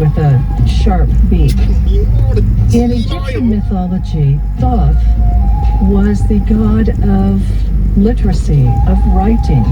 with a sharp beak. In Egyptian mythology, Thoth was the god of literacy, of writing,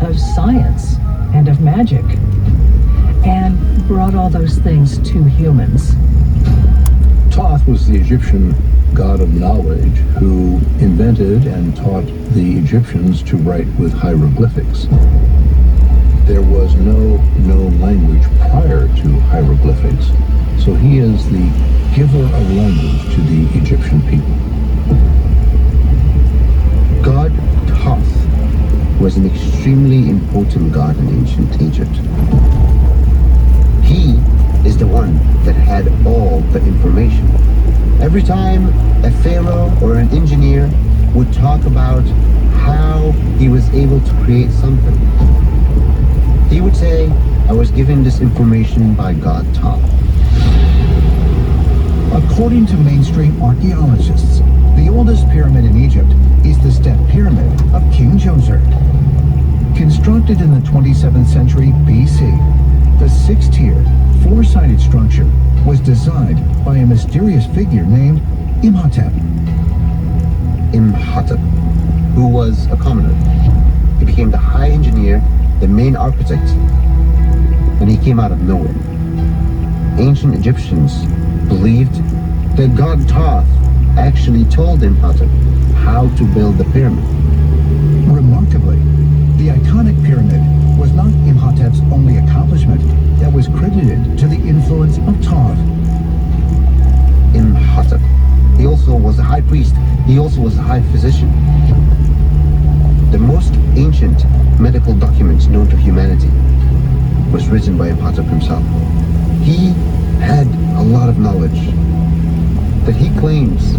of science, and of magic, and brought all those things to humans. Thoth was the Egyptian god of knowledge who invented and taught the Egyptians to write with hieroglyphics. There was no known language prior to hieroglyphics, so he is the giver of language to the Egyptian people. God Thoth was an extremely important god in ancient Egypt. He is the one that had all the information. Every time a pharaoh or an engineer would talk about how he was able to create something, he would say, I was given this information by God Thoth. According to mainstream archaeologists, the oldest pyramid in Egypt is the Step Pyramid of King Djoser. Constructed in the 27th century BC, the six-tiered, four-sided structure was designed by a mysterious figure named Imhotep. Imhotep, who was a commoner. He became the high engineer, the main architect, and he came out of nowhere. Ancient Egyptians believed that God Thoth actually told Imhotep how to build the pyramid. Remarkably, the iconic pyramid was not Imhotep's only accomplishment that was credited to the influence of Thoth. Imhotep, he also was a high priest, he also was a high physician. The most ancient medical document known to humanity was written by Imhotep himself. He had a lot of knowledge that he claims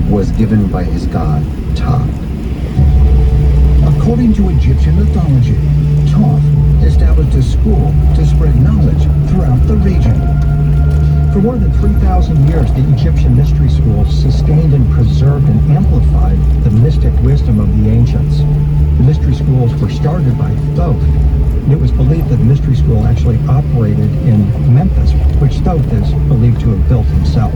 was given by his god, Thoth. According to Egyptian mythology, Thoth established a school to spread knowledge throughout the region. For more than 3,000 years, the Egyptian mystery schools sustained and preserved and amplified the mystic wisdom of the ancients. The mystery schools were started by Thoth, and it was believed that the mystery school actually operated in Memphis, which Thoth is believed to have built himself.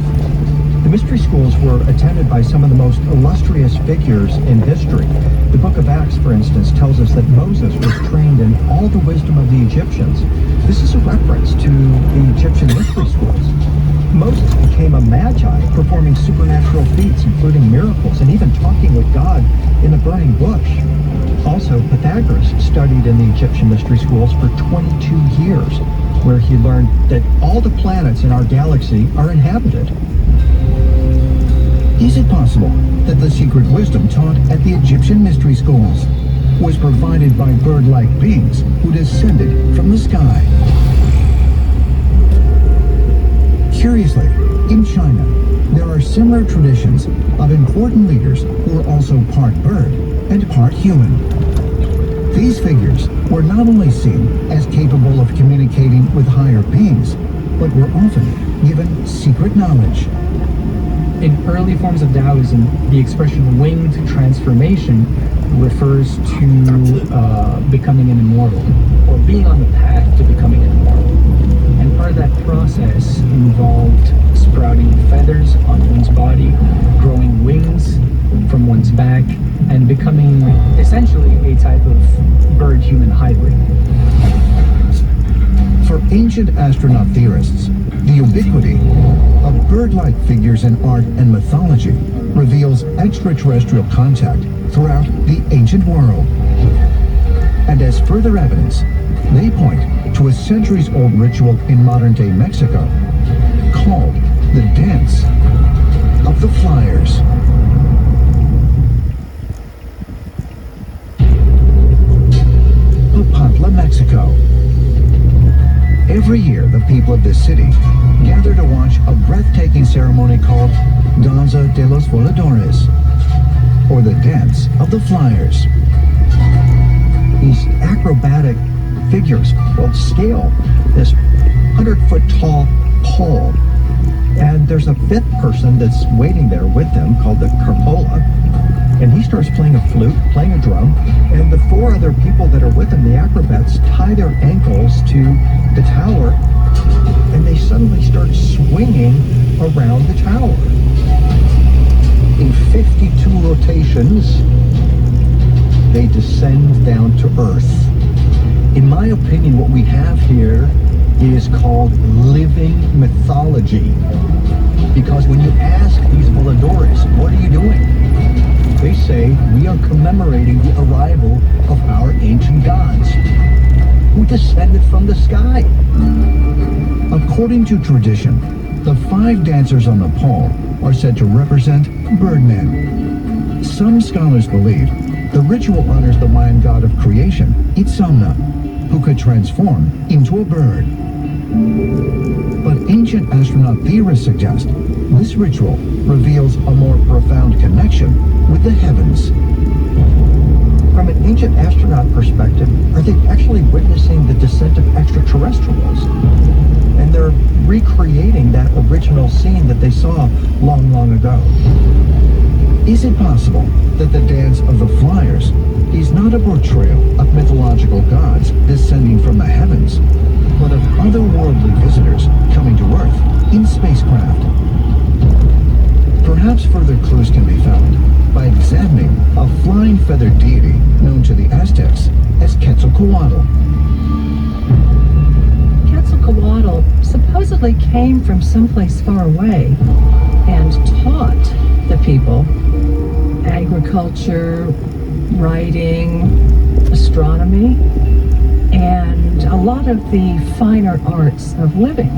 The mystery schools were attended by some of the most illustrious figures in history. The book of Acts, for instance, tells us that Moses was trained in all the wisdom of the Egyptians. This is a reference to the Egyptian mystery schools. Moses became a magi, performing supernatural feats, including miracles, and even talking with God in a burning bush. Also, Pythagoras studied in the Egyptian mystery schools for 22 years, where he learned that all the planets in our galaxy are inhabited. Is it possible that the secret wisdom taught at the Egyptian mystery schools was provided by bird-like beings who descended from the sky? Curiously, in China, there are similar traditions of important leaders who are also part bird and part human. These figures were not only seen as capable of communicating with higher beings, but were often given secret knowledge. In early forms of Taoism, the expression winged transformation refers to becoming an immortal, or being on the path to becoming an immortal. And part of that process involved sprouting feathers on one's body, growing wings from one's back, and becoming essentially a type of bird-human hybrid. For ancient astronaut theorists, the ubiquity of bird-like figures in art and mythology reveals extraterrestrial contact throughout the ancient world. And as further evidence, they point to a centuries-old ritual in modern-day Mexico called the Dance of the Flyers. Papantla, Mexico. Every year, the people of this city gather to watch a breathtaking ceremony called Danza de los Voladores, or the Dance of the Flyers. These acrobatic figures will scale this 100-foot tall pole, and there's a fifth person that's waiting there with them called the Carpola, and he starts playing a flute, playing a drum, and the four other people that are with him, the acrobats, tie their ankles to the tower, and they around the tower. In 52 rotations, they descend down to Earth. In my opinion, what we have here is called living mythology. Because when you ask these voladores, what are you doing? They say, we are commemorating the arrival of our ancient gods, who descended from the sky. According to tradition, the 5 dancers on the pole are said to represent birdmen. Some scholars believe the ritual honors the Mayan god of creation, Itzamna, who could transform into a bird. But ancient astronaut theorists suggest this ritual reveals a more profound connection with the heavens. From an ancient astronaut perspective, are they actually witnessing the descent of extraterrestrials? And they're recreating that original scene that they saw long, long ago. Is it possible that the dance of the flyers is not a portrayal of mythological gods descending from the heavens, but of otherworldly visitors coming to Earth in spacecraft? Perhaps further clues can be found by examining a flying feathered deity known to the Aztecs as Quetzalcoatl. Quetzalcoatl supposedly came from someplace far away and taught the people agriculture, writing, astronomy, and a lot of the finer arts of living.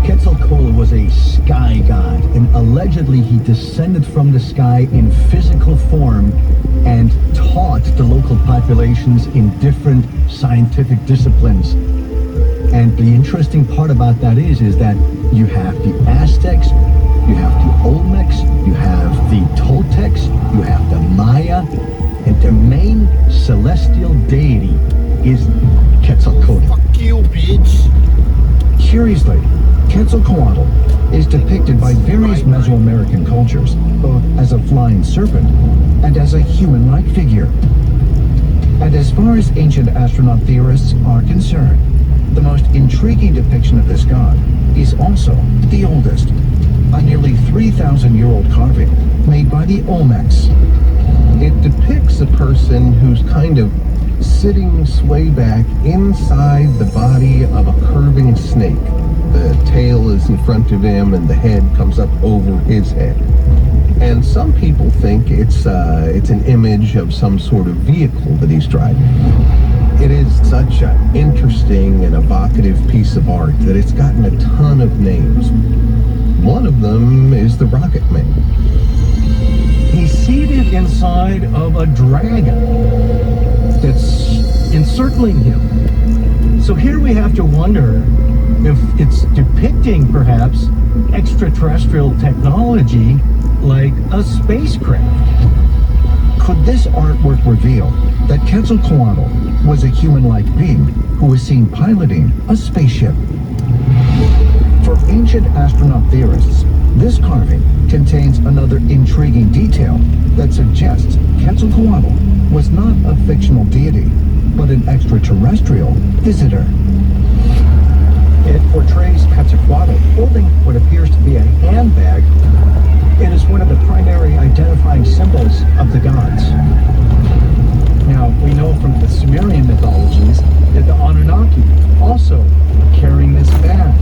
Quetzalcoatl was a sky god, and allegedly he descended from the sky in physical form and taught the local populations in different scientific disciplines. And the interesting part about that is that you have the Aztecs, you have the Olmecs, you have the Toltecs, you have the Maya, and their main celestial deity is Quetzalcoatl. Fuck you, bitch. Curiously, Quetzalcoatl is depicted by various Mesoamerican cultures, both as a flying serpent and as a human-like figure. And as far as ancient astronaut theorists are concerned, the most intriguing depiction of this god is also the oldest, a nearly 3,000-year-old carving made by the Olmecs. It depicts a person who's kind of sitting sway back inside the body of a curving snake. The tail is in front of him and the head comes up over his head. And some people think it's an image of some sort of vehicle that he's driving. It is such an interesting and evocative piece of art that it's gotten a ton of names. One of them is the Rocket Man. He's seated inside of a dragon that's encircling him. So here we have to wonder if it's depicting perhaps extraterrestrial technology like a spacecraft. Could this artwork reveal that Quetzalcoatl was a human-like being who was seen piloting a spaceship? For ancient astronaut theorists, this carving contains another intriguing detail that suggests Quetzalcoatl was not a fictional deity, but an extraterrestrial visitor. It portrays Quetzalcoatl holding what appears to be a handbag. It is one of the primary identifying symbols of the gods. Now, we know from the Sumerian mythologies that the Anunnaki also carrying this bag.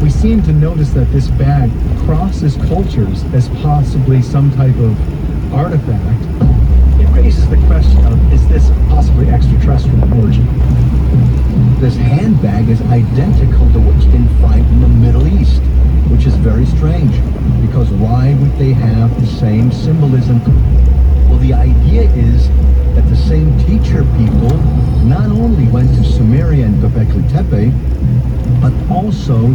We seem to notice that this bag crosses cultures as possibly some type of artifact. It raises the question of, is this possibly extraterrestrial origin? This handbag is identical to what you can find in the Middle East, which is very strange, because why would they have the same symbolism? Well, the idea is that the same teacher people not only went to Sumeria and Göbekli Tepe, but also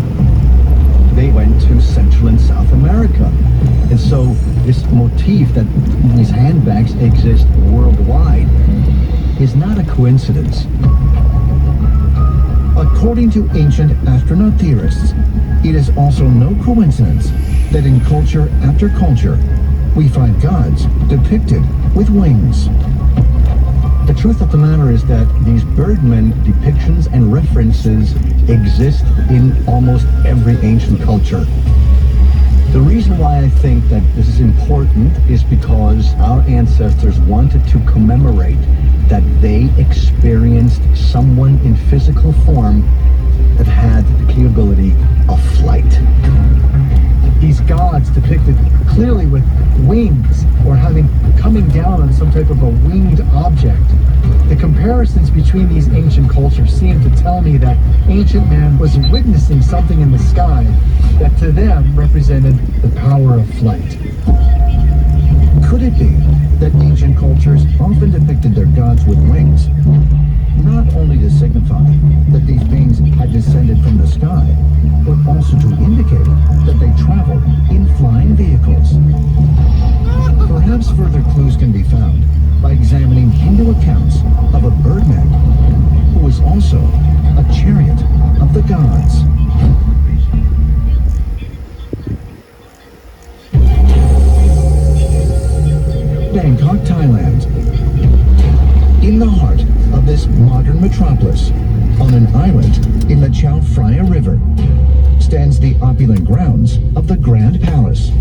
they went to Central and South America. And so this motif that these handbags exist worldwide is not a coincidence. According to ancient astronaut theorists, it is also no coincidence that in culture after culture, we find gods depicted with wings. The truth of the matter is that these birdmen depictions and references exist in almost every ancient culture. The reason why I think that this is important is because our ancestors wanted to commemorate that they experienced someone in physical form that had the capability of flight. These gods depicted clearly with wings or coming down on some type of a winged object. The comparisons between these ancient cultures seem to tell me that ancient man was witnessing something in the sky that to them represented the power of flight. Could it be that ancient cultures often depicted their gods with wings, not only to signify that these beings had descended from the sky, but also to indicate that they traveled in flying vehicles? Perhaps further clues can be found by examining Hindu accounts of a birdman who was also a chariot of the gods. Bangkok, Thailand. In the heart of this modern metropolis, on an island in the Chao Phraya River, stands the opulent grounds of the Grand Palace.